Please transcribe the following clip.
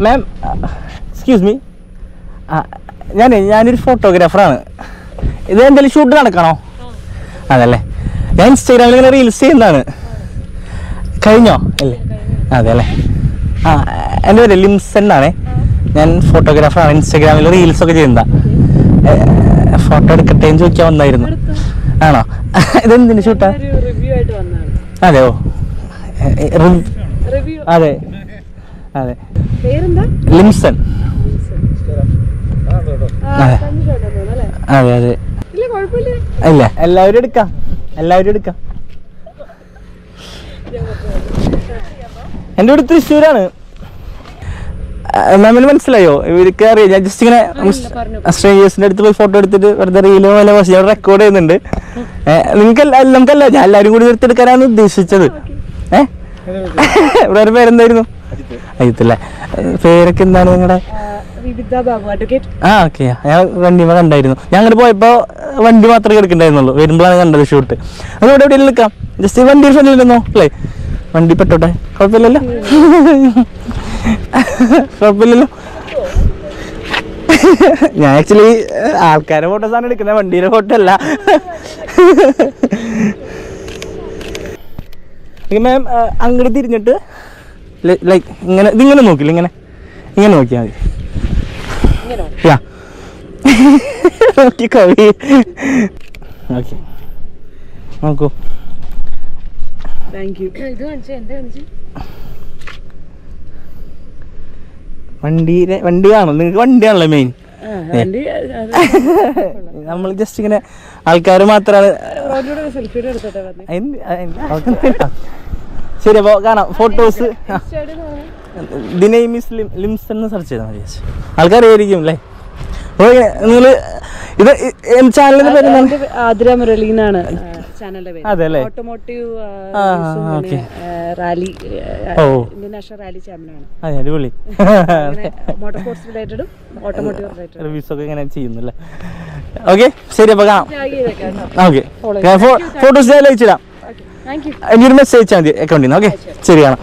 മാം excuse me, ഞാനൊരു ഫോട്ടോഗ്രാഫറാണ്. ഇത് എന്തെങ്കിലും ഷൂട്ട് നടക്കണോ? അതല്ലേ, ഞാൻ ഇൻസ്റ്റാഗ്രാമിൽ ഇങ്ങനെ റീൽസ് ചെയ്യുന്നതാണ്. കഴിഞ്ഞോ? അല്ലേ, അതെ അല്ലേ. എൻ്റെ പേര് ലിംസൺ ആണേ. ഞാൻ ഫോട്ടോഗ്രാഫറാണ്, ഇൻസ്റ്റാഗ്രാമിൽ റീൽസൊക്കെ ചെയ്യുന്നതാ. ഫോട്ടോ എടുക്കട്ടെ എന്ന് ചോദിക്കാൻ വന്നായിരുന്നു. ആണോ? ഇതെന്തിന് ഷൂട്ടാ? അതെയോ? അതെ അതെ, ലിംസൺ. അതെ അതെ, ഇല്ല എല്ലാവരും എടുക്കാം. എൻ്റെ വീട് തൃശ്ശൂരാണ്. മാമിന് മനസ്സിലായോ? ഇവർക്ക് അറിയാം. ഞാൻ ജസ്റ്റ് ഇങ്ങനെ സ്ട്രേഞ്ചേഴ്സിന്റെ അടുത്ത് പോയി ഫോട്ടോ എടുത്തിട്ട് വെറുതെ റീലോ പോലെ ഞാൻ റെക്കോർഡ് ചെയ്യുന്നുണ്ട്. നമുക്കല്ല, ഞാൻ എല്ലാവരും കൂടി എടുത്തെടുക്കാനാണ് ഉദ്ദേശിച്ചത്. ഇവിടെ പേരെന്തായിരുന്നു? അജിത്തല്ലേ. പേരൊക്കെ എന്താണ് നിങ്ങളുടെ? ഓക്കെ, ഞാൻ വണ്ടി കണ്ടായിരുന്നു. ഞാൻ അങ്ങോട്ട് പോയപ്പോ വണ്ടി മാത്രമേ എടുക്കണ്ടായിരുന്നുള്ളൂ. വരുമ്പോഴാണ് കണ്ടത് ഷൂട്ട്. അതുകൊണ്ട് എവിടെ നിൽക്കാം, ജസ്റ്റ് വണ്ടി ഫ്രണ്ടിലിരുന്നോ അല്ലേ? വണ്ടി പെട്ടോട്ടെ, കുഴപ്പമില്ലല്ലോ. ഞാൻ ആക്ച്വലി ആൾക്കാരെ ഫോട്ടോസാണ് എടുക്കുന്നത്, വണ്ടിയുടെ ഫോട്ടോ അല്ല. മാം അങ്ങോട്ട് തിരിഞ്ഞിട്ട് ലൈക്ക് ഇങ്ങനെ ഇതിങ്ങനെ നോക്കില്ല, ഇങ്ങനെ നോക്കിയാൽ മതി. നോക്കി കവി ഓക്കെ, നോക്കൂ. വണ്ടി കാണും നിങ്ങൾക്ക്? വണ്ടിയാണല്ലോ മെയിൻ. നമ്മൾ ജസ്റ്റ് ഇങ്ങനെ ആൾക്കാർ മാത്രമാണ്. ശരി, അപ്പോൾ കാണാം ഫോട്ടോസ്. ദിനൈമിസ് ലിംസൺ എന്ന് സെർച്ച് ചെയ്താൽ മതി, ആൾക്കാരായിരിക്കും അല്ലേ? നിങ്ങൾ ഇത് ചാനലിന്റെ പേര് ആതിര മുരളീന്നാണ് ചാനലിന്റെ പേര്. അതെല്ലേ, ഓട്ടോമോട്ടീവ് റാലി, ഇന്റർനാഷണൽ റാലി ചാമ്പ്യനാണ്. അതെ, അടിപൊളി. മോട്ടോർ സ്പോർട്സ് റിലേറ്റഡും ഓട്ടോമോട്ടീവ് റിലേറ്റഡ് റിവ്യൂസ് ഒക്കെ ഇങ്ങനെ ചെയ്യുന്നല്ലേ? ഓക്കെ, ശരി, അപ്പോൾ കാണാം. ഓക്കെ, ഫോട്ടോസ് ഞാൻ അയച്ചിടാം. എനിക്കൊരു മെസ്സേജ് അയച്ചാൽ മതി അക്കൗണ്ടിൽ നിന്ന്. ഓക്കെ, ശരി, കാണാം.